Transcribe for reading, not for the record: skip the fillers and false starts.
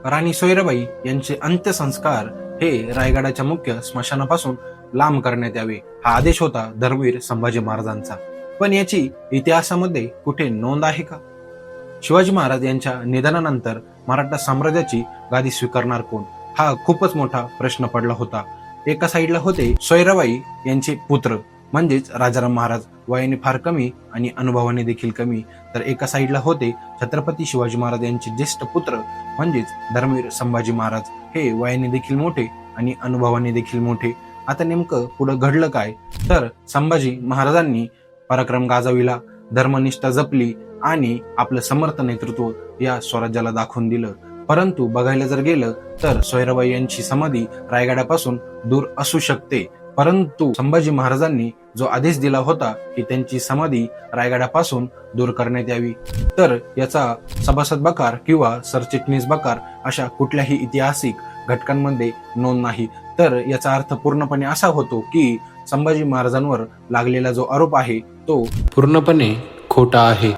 राणी सोयराबाई यांचे अंत्यसंस्कार हे रायगडाच्या मुख्य स्मशानापासून लांब करण्यात यावे हा आदेश होता धर्मवीर संभाजी महाराजांचा। पण याची इतिहासामध्ये कुठे नोंद आहे का? शिवाजी महाराज यांच्या निधनानंतर मराठा साम्राज्याची गादी स्वीकारणार कोण, हा खूपच मोठा प्रश्न पडला होता। एका साईडला होते सोयराबाई यांचे पुत्र म्हणजेच राजाराम महाराज, वयाने फार कमी आणि अनुभवाने देखील कमी, तर एका साईडला होते छत्रपती शिवाजी महाराज यांचे ज्येष्ठ पुत्र म्हणजेच धर्मवीर संभाजी महाराज, हे वयाने देखील मोठे आणि अनुभवाने देखील मोठे। आता नेमकं पुढे घडलं काय, तर संभाजी महाराजांनी पराक्रम गाजविला, धर्मनिष्ठा जपली आणि आपलं समर्थ नेतृत्व या स्वराज्याला दाखवून दिलं। परंतु बघायला जर गेलं तर सोयराबाई यांची समाधी रायगडापासून दूर असू शकते, परंतु संभाजी महाराजांनी जो आदेश दिला होता की त्यांची समाधी रायगडापासून दूर करण्यात यावी, तर याचा सभासद बकार किंवा सरचिटणीस बकार अशा कुठल्याही ऐतिहासिक घटकांमध्ये नोंद नाही। तर याचा अर्थ पूर्णपणे असा होतो की संभाजी महाराजांवर लागलेला जो आरोप आहे तो पूर्णपणे खोटा आहे।